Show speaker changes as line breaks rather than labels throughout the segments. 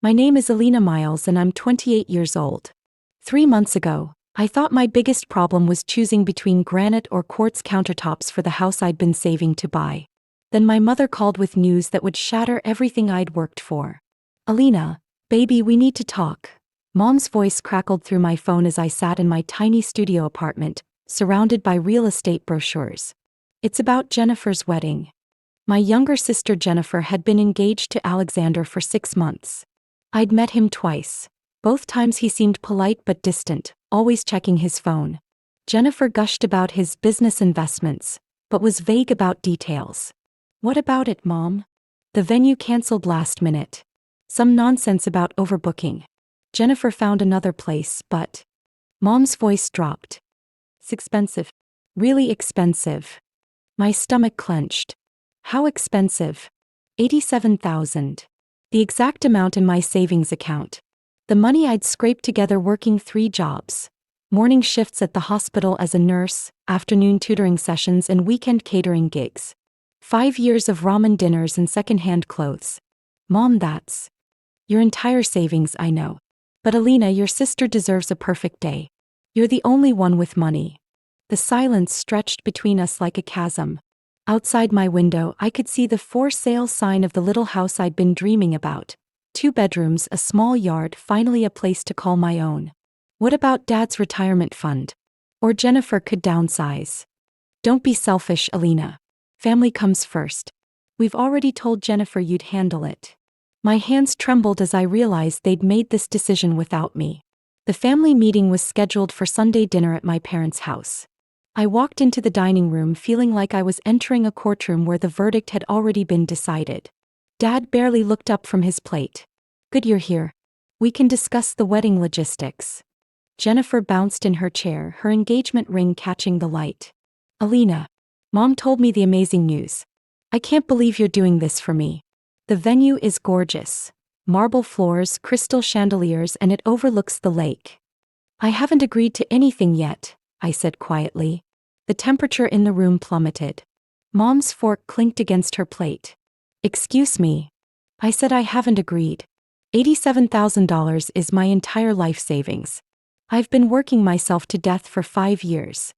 My name is Alina Miles and I'm 28 years old. 3 months ago, I thought my biggest problem was choosing between granite or quartz countertops for the house I'd been saving to buy. Then my mother called with news that would shatter everything I'd worked for. Alina, baby, we need to talk. Mom's voice crackled through my phone as I sat in my tiny studio apartment, surrounded by real estate brochures. It's about Jennifer's wedding. My younger sister Jennifer had been engaged to Alexander for 6 months. I'd met him twice. Both times he seemed polite but distant, always checking his phone. Jennifer gushed about his business investments, but was vague about details. What about it, Mom? The venue canceled last minute. Some nonsense about overbooking. Jennifer found another place, but... Mom's voice dropped. It's expensive. Really expensive. My stomach clenched. How expensive? $87,000. The exact amount in my savings account. The money I'd scraped together working 3 jobs. Morning shifts at the hospital as a nurse, afternoon tutoring sessions and weekend catering gigs. 5 years of ramen dinners and secondhand clothes. Mom, that's your entire savings, I know. But Alina, your sister deserves a perfect day. You're the only one with money. The silence stretched between us like a chasm. Outside my window, I could see the for sale sign of the little house I'd been dreaming about. 2 bedrooms, a small yard, finally a place to call my own. What about Dad's retirement fund? Or Jennifer could downsize. Don't be selfish, Alina. Family comes first. We've already told Jennifer you'd handle it. My hands trembled as I realized they'd made this decision without me. The family meeting was scheduled for Sunday dinner at my parents' house. I walked into the dining room feeling like I was entering a courtroom where the verdict had already been decided. Dad barely looked up from his plate. Good, you're here. We can discuss the wedding logistics. Jennifer bounced in her chair, her engagement ring catching the light. Alina, Mom told me the amazing news. I can't believe you're doing this for me. The venue is gorgeous. Marble floors, crystal chandeliers, and it overlooks the lake. I haven't agreed to anything yet, I said quietly. The temperature in the room plummeted. Mom's fork clinked against her plate. Excuse me. I said I haven't agreed. $87,000 is my entire life savings. I've been working myself to death for 5 years.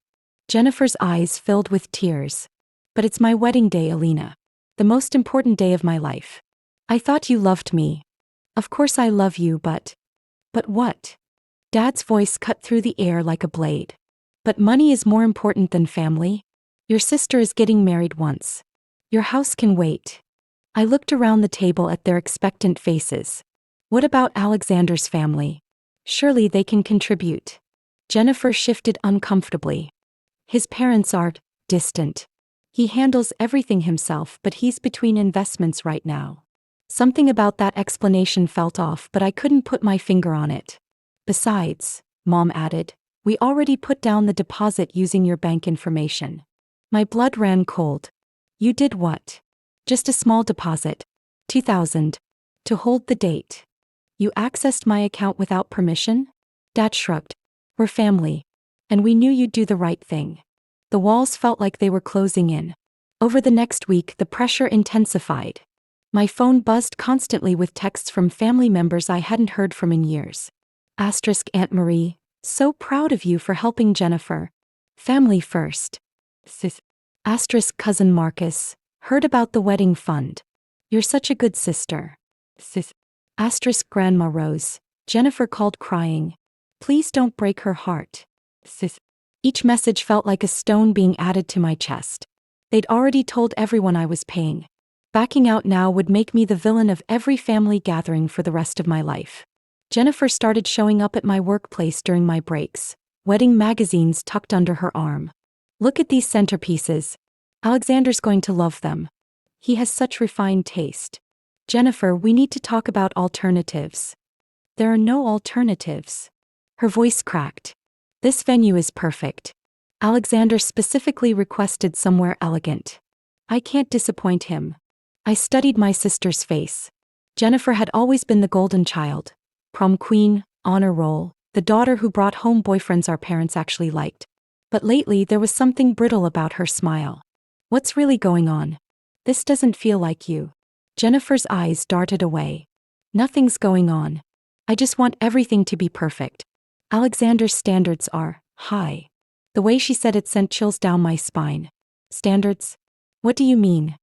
Jennifer's eyes filled with tears. But it's my wedding day, Alina. The most important day of my life. I thought you loved me. Of course I love you, but what? Dad's voice cut through the air like a blade. But money is more important than family. Your sister is getting married once. Your house can wait. I looked around the table at their expectant faces. What about Alexander's family? Surely they can contribute. Jennifer shifted uncomfortably. His parents are distant. He handles everything himself, but he's between investments right now. Something about that explanation felt off, but I couldn't put my finger on it. Besides, Mom added, we already put down the deposit using your bank information. My blood ran cold. You did what? Just a small deposit. $2,000. To hold the date. You accessed my account without permission? Dad shrugged. We're family. And we knew you'd do the right thing. The walls felt like they were closing in. Over the next week, the pressure intensified. My phone buzzed constantly with texts from family members I hadn't heard from in years. Asterisk Aunt Marie, so proud of you for helping Jennifer. Family first. Sis. Asterisk Cousin Marcus, heard about the wedding fund. You're such a good sister. Sis. Asterisk Grandma Rose, Jennifer called crying. Please don't break her heart. Sis. Each message felt like a stone being added to my chest. They'd already told everyone I was paying. Backing out now would make me the villain of every family gathering for the rest of my life. Jennifer started showing up at my workplace during my breaks, wedding magazines tucked under her arm. Look at these centerpieces. Alexander's going to love them. He has such refined taste. Jennifer, we need to talk about alternatives. There are no alternatives. Her voice cracked. This venue is perfect. Alexander specifically requested somewhere elegant. I can't disappoint him. I studied my sister's face. Jennifer had always been the golden child. Prom queen, honor roll, the daughter who brought home boyfriends our parents actually liked. But lately there was something brittle about her smile. What's really going on? This doesn't feel like you. Jennifer's eyes darted away. Nothing's going on. I just want everything to be perfect. Alexander's standards are high. The way she said it sent chills down my spine. Standards? What do you mean?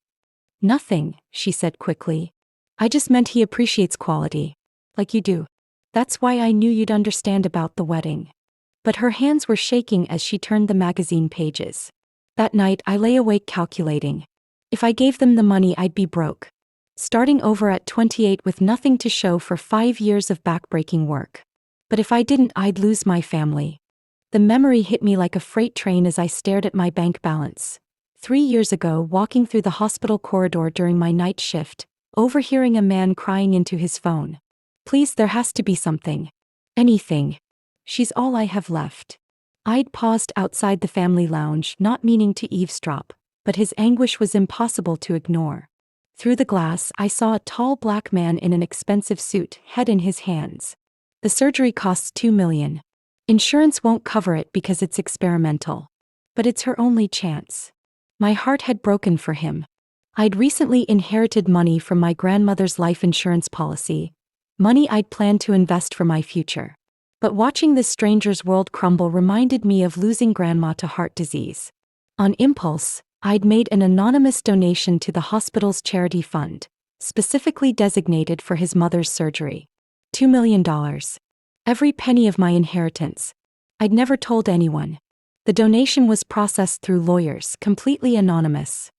Nothing, she said quickly. I just meant he appreciates quality. Like you do. That's why I knew you'd understand about the wedding. But her hands were shaking as she turned the magazine pages. That night I lay awake calculating. If I gave them the money, I'd be broke. Starting over at 28 with nothing to show for 5 years of backbreaking work. But if I didn't, I'd lose my family. The memory hit me like a freight train as I stared at my bank balance. 3 years ago, walking through the hospital corridor during my night shift, overhearing a man crying into his phone. Please, there has to be something. Anything. She's all I have left. I'd paused outside the family lounge, not meaning to eavesdrop, but his anguish was impossible to ignore. Through the glass, I saw a tall black man in an expensive suit, head in his hands. The surgery costs $2 million. Insurance won't cover it because it's experimental. But it's her only chance. My heart had broken for him. I'd recently inherited money from my grandmother's life insurance policy, money I'd planned to invest for my future. But watching this stranger's world crumble reminded me of losing grandma to heart disease. On impulse, I'd made an anonymous donation to the hospital's charity fund, specifically designated for his mother's surgery. $2 million. Every penny of my inheritance. I'd never told anyone. The donation was processed through lawyers, completely anonymous.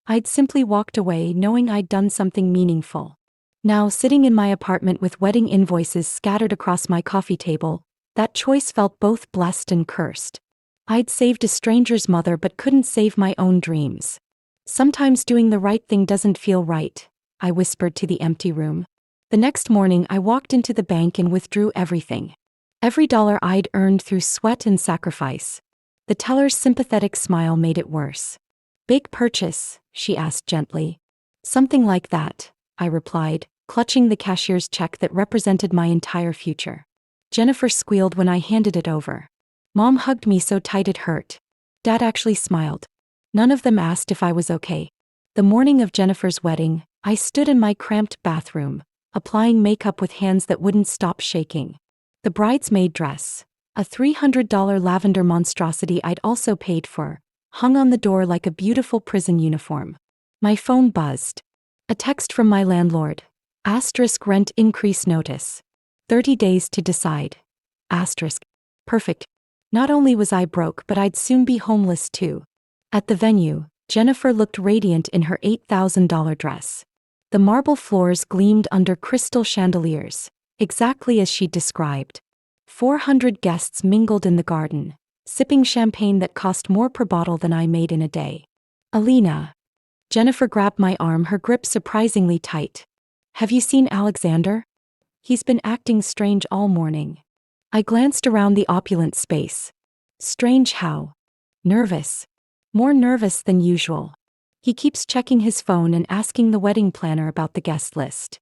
I'd simply walked away knowing I'd done something meaningful. Now, sitting in my apartment with wedding invoices scattered across my coffee table, that choice felt both blessed and cursed. I'd saved a stranger's mother but couldn't save my own dreams. Sometimes doing the right thing doesn't feel right, I whispered to the empty room. The next morning I walked into the bank and withdrew everything. Every dollar I'd earned through sweat and sacrifice. The teller's sympathetic smile made it worse. Big purchase, she asked gently. Something like that, I replied, clutching the cashier's check that represented my entire future. Jennifer squealed when I handed it over. Mom hugged me so tight it hurt. Dad actually smiled. None of them asked if I was okay. The morning of Jennifer's wedding, I stood in my cramped bathroom, applying makeup with hands that wouldn't stop shaking. The bridesmaid dress, a $300 lavender monstrosity I'd also paid for, hung on the door like a beautiful prison uniform. My phone buzzed. A text from my landlord. Asterisk rent increase notice. 30 days to decide. Asterisk. Perfect. Not only was I broke, but I'd soon be homeless too. At the venue, Jennifer looked radiant in her $8,000 dress. The marble floors gleamed under crystal chandeliers, exactly as she'd described. 400 guests mingled in the garden, sipping champagne that cost more per bottle than I made in a day. Alina. Jennifer grabbed my arm, her grip surprisingly tight. Have you seen Alexander? He's been acting strange all morning. I glanced around the opulent space. Strange how? Nervous. More nervous than usual. He keeps checking his phone and asking the wedding planner about the guest list.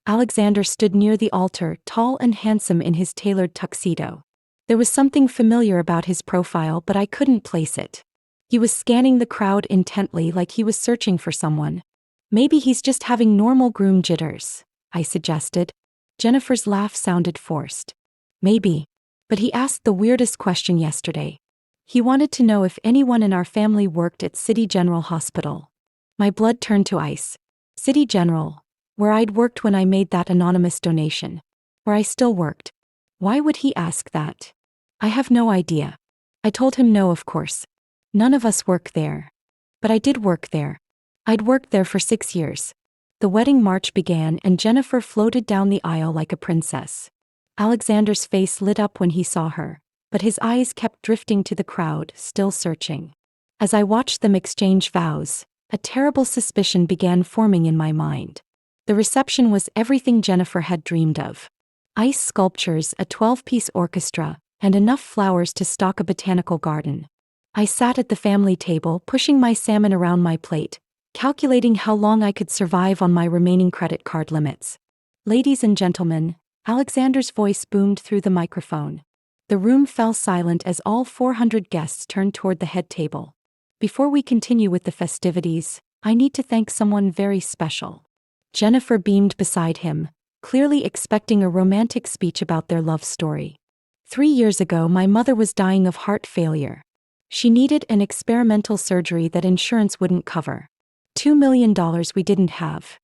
Alexander stood near the altar, tall and handsome in his tailored tuxedo. There was something familiar about his profile, but I couldn't place it. He was scanning the crowd intently like he was searching for someone. Maybe he's just having normal groom jitters, I suggested. Jennifer's laugh sounded forced. Maybe. But he asked the weirdest question yesterday. He wanted to know if anyone in our family worked at City General Hospital. My blood turned to ice. City General, where I'd worked when I made that anonymous donation. Where I still worked. Why would he ask that? I have no idea. I told him no, of course. None of us work there. But I did work there. I'd worked there for 6 years. The wedding march began and Jennifer floated down the aisle like a princess. Alexander's face lit up when he saw her, but his eyes kept drifting to the crowd, still searching. As I watched them exchange vows, a terrible suspicion began forming in my mind. The reception was everything Jennifer had dreamed of. Ice sculptures, a 12-piece orchestra, and enough flowers to stock a botanical garden. I sat at the family table, pushing my salmon around my plate, calculating how long I could survive on my remaining credit card limits. Ladies and gentlemen, Alexander's voice boomed through the microphone. The room fell silent as all 400 guests turned toward the head table. Before we continue with the festivities, I need to thank someone very special. Jennifer beamed beside him, clearly expecting a romantic speech about their love story. 3 years ago, my mother was dying of heart failure. She needed an experimental surgery that insurance wouldn't cover. $2 million we didn't have.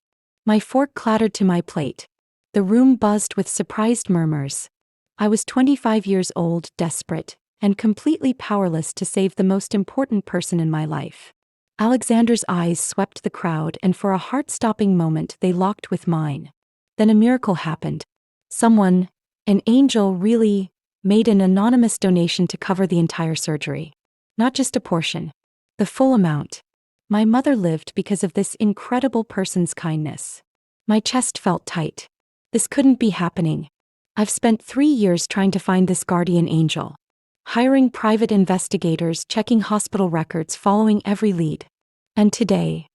My fork clattered to my plate. The room buzzed with surprised murmurs. I was 25 years old, desperate, and completely powerless to save the most important person in my life. Alexander's eyes swept the crowd, and for a heart-stopping moment they locked with mine. Then a miracle happened. Someone, an angel, really made an anonymous donation to cover the entire surgery. Not just a portion. The full amount. My mother lived because of this incredible person's kindness. My chest felt tight. This couldn't be happening. I've spent 3 years trying to find this guardian angel. Hiring private investigators, checking hospital records, following every lead. And today,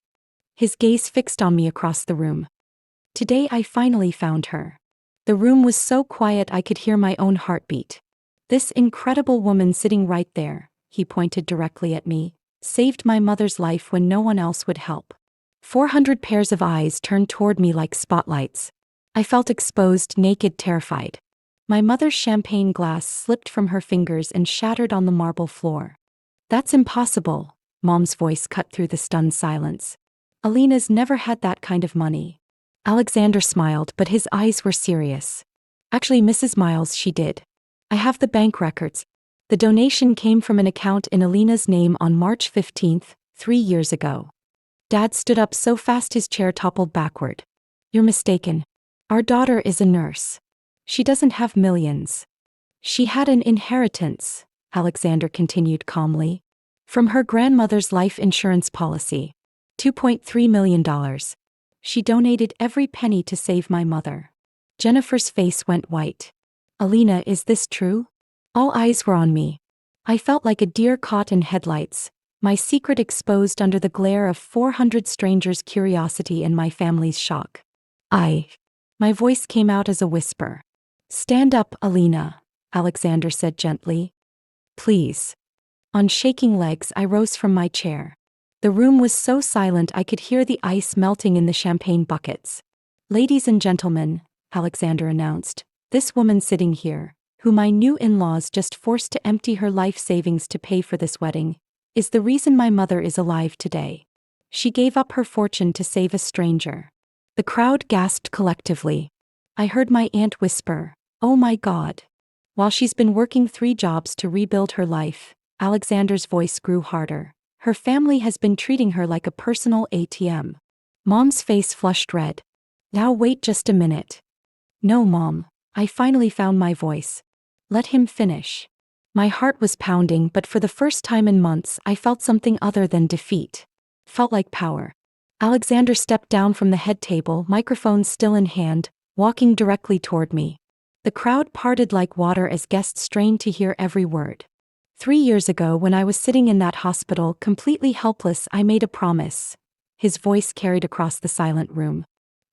his gaze fixed on me across the room. Today I finally found her. The room was so quiet I could hear my own heartbeat. This incredible woman sitting right there, he pointed directly at me, saved my mother's life when no one else would help. 400 pairs of eyes turned toward me like spotlights. I felt exposed, naked, terrified. My mother's champagne glass slipped from her fingers and shattered on the marble floor. That's impossible, Mom's voice cut through the stunned silence. Alina's never had that kind of money. Alexander smiled, but his eyes were serious. Actually, Mrs. Miles, she did. I have the bank records. The donation came from an account in Alina's name on March 15th, 3 years ago. Dad stood up so fast his chair toppled backward. You're mistaken. Our daughter is a nurse. She doesn't have millions. She had an inheritance, Alexander continued calmly. From her grandmother's life insurance policy. $2.3 million. She donated every penny to save my mother. Jennifer's face went white. Alina, is this true? All eyes were on me. I felt like a deer caught in headlights, my secret exposed under the glare of 400 strangers' curiosity and my family's shock. My voice came out as a whisper. Stand up, Alina, Alexander said gently. Please. On shaking legs, I rose from my chair. The room was so silent I could hear the ice melting in the champagne buckets. Ladies and gentlemen, Alexander announced, this woman sitting here, who my new in-laws just forced to empty her life savings to pay for this wedding, is the reason my mother is alive today. She gave up her fortune to save a stranger. The crowd gasped collectively. I heard my aunt whisper, "Oh my God." While she's been working 3 jobs to rebuild her life, Alexander's voice grew harder. Her family has been treating her like a personal ATM. Mom's face flushed red. Now wait just a minute. No, Mom. I finally found my voice. Let him finish. My heart was pounding, but for the first time in months I felt something other than defeat. Felt like power. Alexander stepped down from the head table, microphone still in hand, walking directly toward me. The crowd parted like water as guests strained to hear every word. 3 years ago, when I was sitting in that hospital completely helpless, I made a promise. His voice carried across the silent room.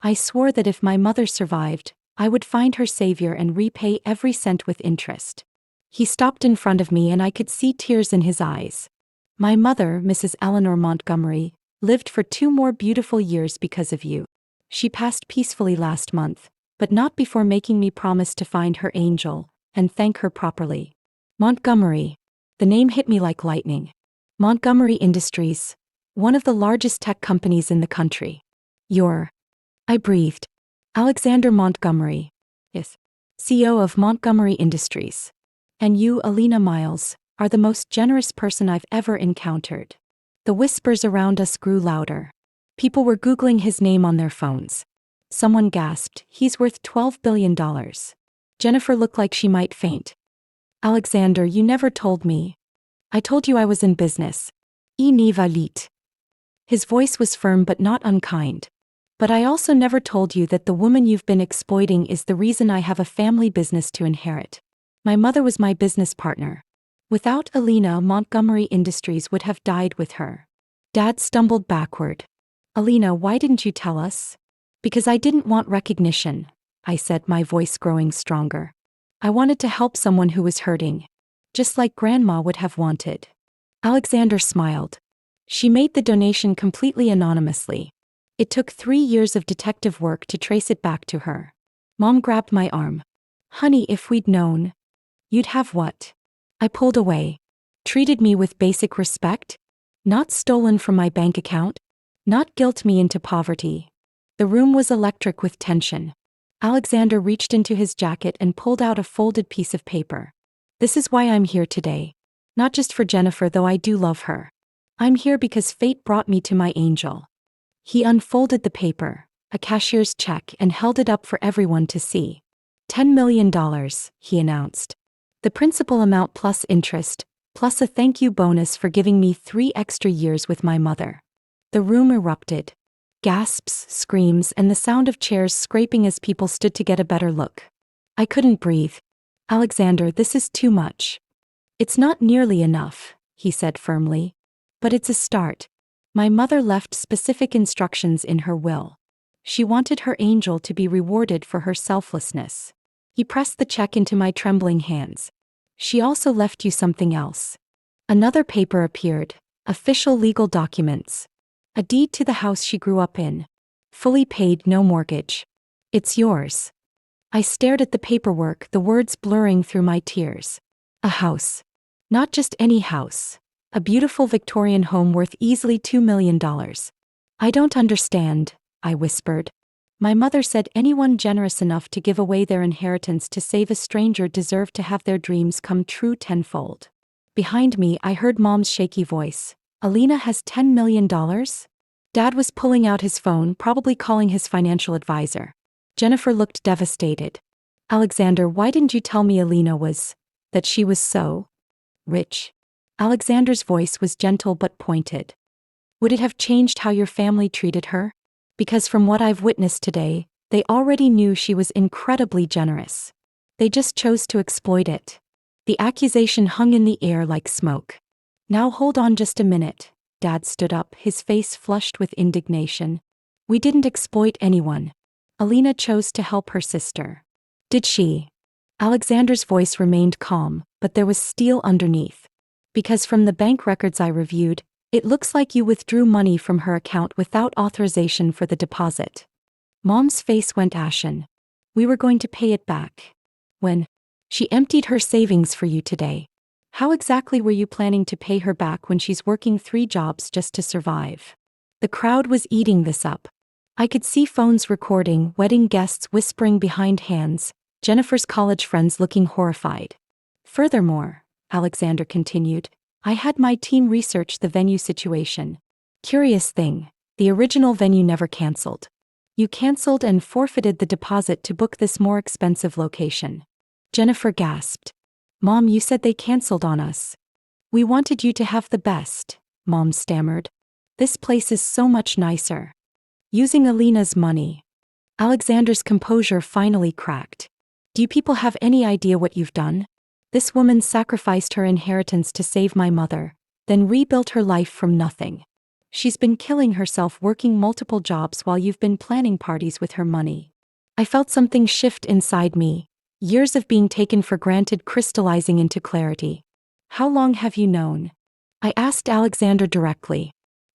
I swore that if my mother survived, I would find her savior and repay every cent with interest. He stopped in front of me and I could see tears in his eyes. My mother, Mrs. Eleanor Montgomery, lived for 2 more beautiful years because of you. She passed peacefully last month, but not before making me promise to find her angel and thank her properly. Montgomery. The name hit me like lightning. Montgomery Industries, one of the largest tech companies in the country. I breathed. Alexander Montgomery. Yes. CEO of Montgomery Industries. And you, Alina Miles, are the most generous person I've ever encountered. The whispers around us grew louder. People were Googling his name on their phones. Someone gasped, he's worth $12 billion. Jennifer looked like she might faint. Alexander, you never told me. I told you I was in business. N'y va vite. His voice was firm but not unkind. But I also never told you that the woman you've been exploiting is the reason I have a family business to inherit. My mother was my business partner. Without Alina, Montgomery Industries would have died with her. Dad stumbled backward. Alina, why didn't you tell us? Because I didn't want recognition, I said, my voice growing stronger. I wanted to help someone who was hurting. Just like Grandma would have wanted. Alexander smiled. She made the donation completely anonymously. It took 3 years of detective work to trace it back to her. Mom grabbed my arm. Honey, if we'd known. You'd have what? I pulled away. Treated me with basic respect? Not stolen from my bank account? Not guilt me into poverty. The room was electric with tension. Alexander reached into his jacket and pulled out a folded piece of paper. This is why I'm here today. Not just for Jennifer, though I do love her. I'm here because fate brought me to my angel. He unfolded the paper, a cashier's check, and held it up for everyone to see. $10 million, he announced. The principal amount plus interest, plus a thank you bonus for giving me 3 extra years with my mother. The room erupted. Gasps, screams, and the sound of chairs scraping as people stood to get a better look. I couldn't breathe. Alexander, this is too much. It's not nearly enough, he said firmly. But it's a start. My mother left specific instructions in her will. She wanted her angel to be rewarded for her selflessness. He pressed the check into my trembling hands. She also left you something else. Another paper appeared. Official legal documents. A deed to the house she grew up in. Fully paid, no mortgage. It's yours. I stared at the paperwork, the words blurring through my tears. A house. Not just any house. A beautiful Victorian home worth easily $2 million. I don't understand, I whispered. My mother said anyone generous enough to give away their inheritance to save a stranger deserved to have their dreams come true tenfold. Behind me, I heard Mom's shaky voice. Alina has $10 million? Dad was pulling out his phone, probably calling his financial advisor. Jennifer looked devastated. Alexander, why didn't you tell me that she was so rich? Alexander's voice was gentle but pointed. Would it have changed how your family treated her? Because from what I've witnessed today, they already knew she was incredibly generous. They just chose to exploit it. The accusation hung in the air like smoke. Now hold on just a minute. Dad stood up, his face flushed with indignation. We didn't exploit anyone. Alina chose to help her sister. Did she? Alexander's voice remained calm, but there was steel underneath. Because from the bank records I reviewed, it looks like you withdrew money from her account without authorization for the deposit. Mom's face went ashen. We were going to pay it back. When? She emptied her savings for you today. How exactly were you planning to pay her back when she's working 3 jobs just to survive? The crowd was eating this up. I could see phones recording, wedding guests whispering behind hands, Jennifer's college friends looking horrified. Furthermore, Alexander continued, I had my team research the venue situation. Curious thing, the original venue never canceled. You canceled and forfeited the deposit to book this more expensive location. Jennifer gasped. Mom, you said they canceled on us. We wanted you to have the best, Mom stammered. This place is so much nicer. Using Alina's money. Alexander's composure finally cracked. Do you people have any idea what you've done? This woman sacrificed her inheritance to save my mother, then rebuilt her life from nothing. She's been killing herself working multiple jobs while you've been planning parties with her money. I felt something shift inside me. Years of being taken for granted crystallizing into clarity. How long have you known? I asked Alexander directly.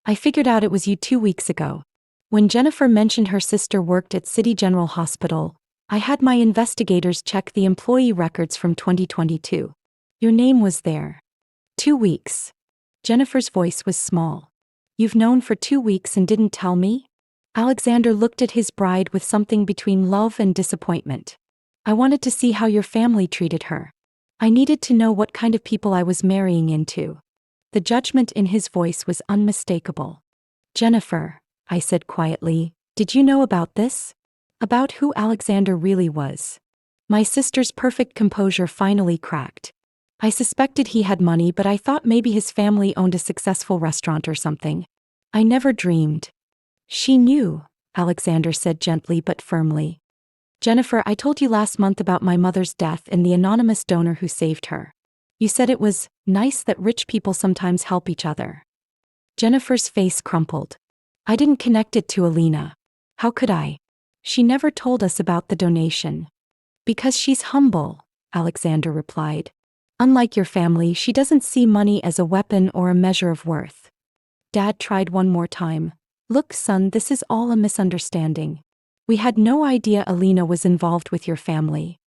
I figured out it was you 2 weeks ago. When Jennifer mentioned her sister worked at City General Hospital, I had my investigators check the employee records from 2022. Your name was there. 2 weeks. Jennifer's voice was small. You've known for 2 weeks and didn't tell me? Alexander looked at his bride with something between love and disappointment. I wanted to see how your family treated her. I needed to know what kind of people I was marrying into. The judgment in his voice was unmistakable. Jennifer, I said quietly, did you know about this? About who Alexander really was. My sister's perfect composure finally cracked. I suspected he had money, but I thought maybe his family owned a successful restaurant or something. I never dreamed. She knew, Alexander said gently but firmly. Jennifer, I told you last month about my mother's death and the anonymous donor who saved her. You said it was nice that rich people sometimes help each other. Jennifer's face crumpled. I didn't connect it to Alina. How could I? She never told us about the donation. Because she's humble, Alexander replied. Unlike your family, she doesn't see money as a weapon or a measure of worth. Dad tried one more time. Look, son, this is all a misunderstanding. We had no idea Alina was involved with your family.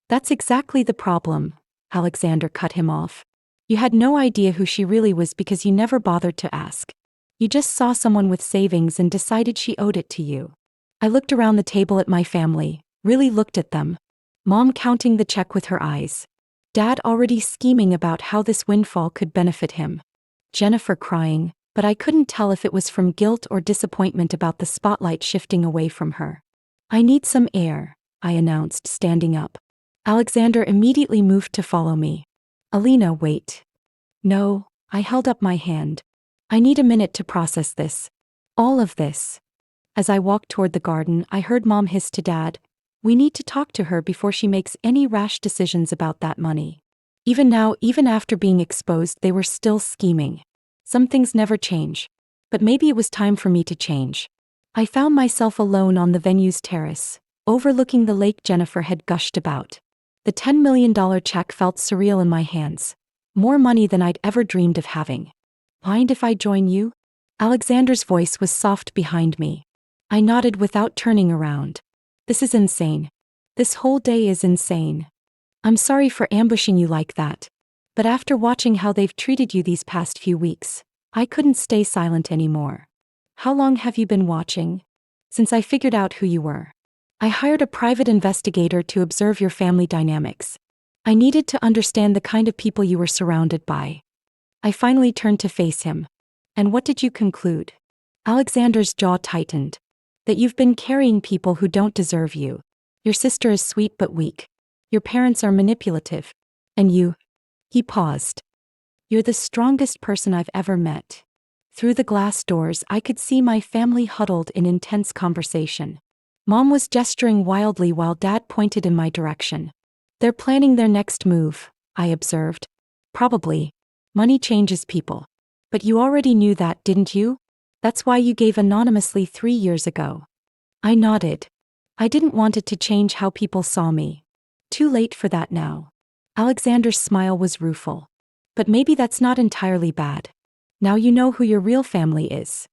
That's exactly the problem, Alexander cut him off. You had no idea who she really was because you never bothered to ask. You just saw someone with savings and decided she owed it to you. I looked around the table at my family, really looked at them. Mom counting the check with her eyes. Dad already scheming about how this windfall could benefit him. Jennifer crying, but I couldn't tell if it was from guilt or disappointment about the spotlight shifting away from her. I need some air, I announced, standing up. Alexander immediately moved to follow me. Alina, wait. No, I held up my hand. I need a minute to process this. All of this. As I walked toward the garden, I heard Mom hiss to Dad, we need to talk to her before she makes any rash decisions about that money. Even now, even after being exposed, they were still scheming. Some things never change. But maybe it was time for me to change. I found myself alone on the venue's terrace, overlooking the lake Jennifer had gushed about. The $10 million check felt surreal in my hands. More money than I'd ever dreamed of having. Mind if I join you? Alexander's voice was soft behind me. I nodded without turning around. This is insane. This whole day is insane. I'm sorry for ambushing you like that. But after watching how they've treated you these past few weeks, I couldn't stay silent anymore. How long have you been watching? Since I figured out who you were. I hired a private investigator to observe your family dynamics. I needed to understand the kind of people you were surrounded by. I finally turned to face him. And what did you conclude? Alexander's jaw tightened. That you've been carrying people who don't deserve you. Your sister is sweet but weak. Your parents are manipulative. And you. He paused. You're the strongest person I've ever met. Through the glass doors, I could see my family huddled in intense conversation. Mom was gesturing wildly while Dad pointed in my direction. They're planning their next move, I observed. Probably. Money changes people. But you already knew that, didn't you? That's why you gave anonymously 3 years ago. I nodded. I didn't want it to change how people saw me. Too late for that now. Alexander's smile was rueful. But maybe that's not entirely bad. Now you know who your real family is.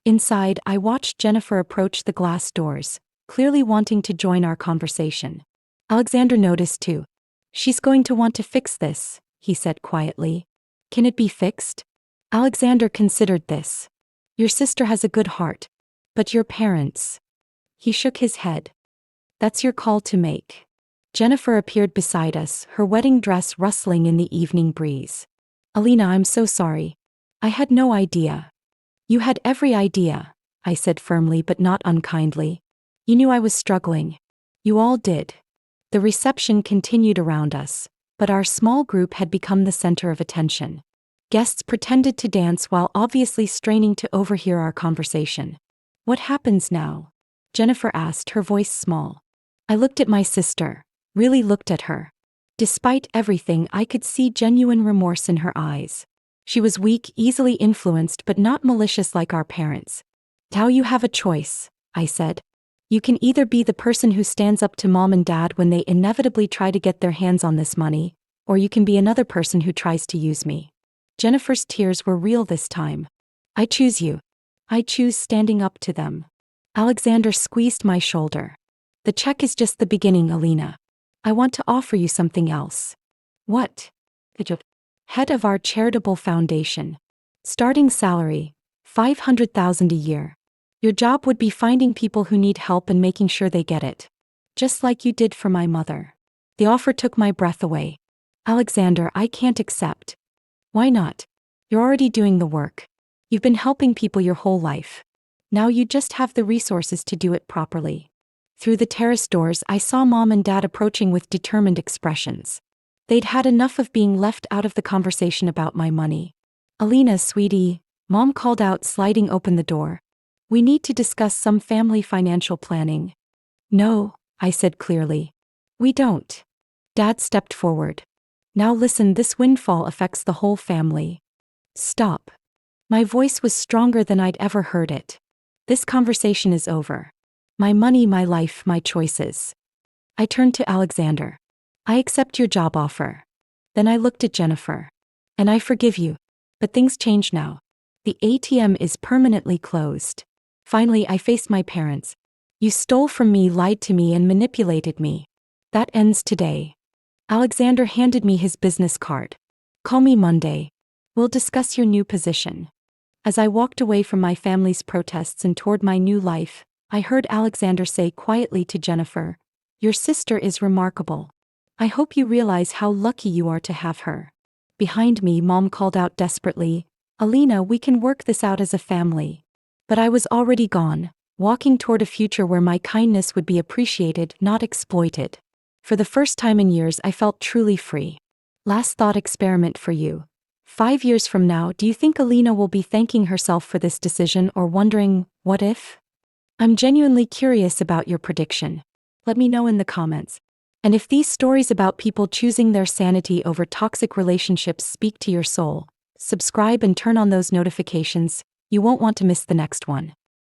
Inside, I watched Jennifer approach the glass doors, clearly wanting to join our conversation. Alexander noticed too. She's going to want to fix this, he said quietly. Can it be fixed? Alexander considered this. Your sister has a good heart. But your parents. He shook his head. That's your call to make. Jennifer appeared beside us, her wedding dress rustling in the evening breeze. Alina, I'm so sorry. I had no idea. You had every idea, I said firmly but not unkindly. You knew I was struggling. You all did. The reception continued around us, but our small group had become the center of attention. Guests pretended to dance while obviously straining to overhear our conversation. What happens now? Jennifer asked, her voice small. I looked at my sister, really looked at her. Despite everything, I could see genuine remorse in her eyes. She was weak, easily influenced, but not malicious like our parents. Now you have a choice, I said. You can either be the person who stands up to Mom and Dad when they inevitably try to get their hands on this money, or you can be another person who tries to use me. Jennifer's tears were real this time. I choose you. I choose standing up to them. Alexander squeezed my shoulder. The check is just the beginning, Alina. I want to offer you something else. What? Head of our charitable foundation. Starting salary, $500,000 a year. Your job would be finding people who need help and making sure they get it. Just like you did for my mother. The offer took my breath away. Alexander, I can't accept. Why not? You're already doing the work. You've been helping people your whole life. Now you just have the resources to do it properly. Through the terrace doors, I saw Mom and Dad approaching with determined expressions. They'd had enough of being left out of the conversation about my money. Alina, sweetie, Mom called out, sliding open the door. We need to discuss some family financial planning. No, I said clearly. We don't. Dad stepped forward. Now listen, this windfall affects the whole family. Stop. My voice was stronger than I'd ever heard it. This conversation is over. My money, my life, my choices. I turned to Alexander. I accept your job offer. Then I looked at Jennifer. And I forgive you. But things change now. The ATM is permanently closed. Finally, I faced my parents. You stole from me, lied to me, and manipulated me. That ends today. Alexander handed me his business card. Call me Monday. We'll discuss your new position. As I walked away from my family's protests and toward my new life, I heard Alexander say quietly to Jennifer, "Your sister is remarkable. I hope you realize how lucky you are to have her." Behind me, Mom called out desperately, "Alina, we can work this out as a family." But I was already gone, walking toward a future where my kindness would be appreciated, not exploited. For the first time in years, I felt truly free. Last thought experiment for you. 5 years from now, do you think Alina will be thanking herself for this decision or wondering, what if? I'm genuinely curious about your prediction. Let me know in the comments. And if these stories about people choosing their sanity over toxic relationships speak to your soul, subscribe and turn on those notifications. You won't want to miss the next one.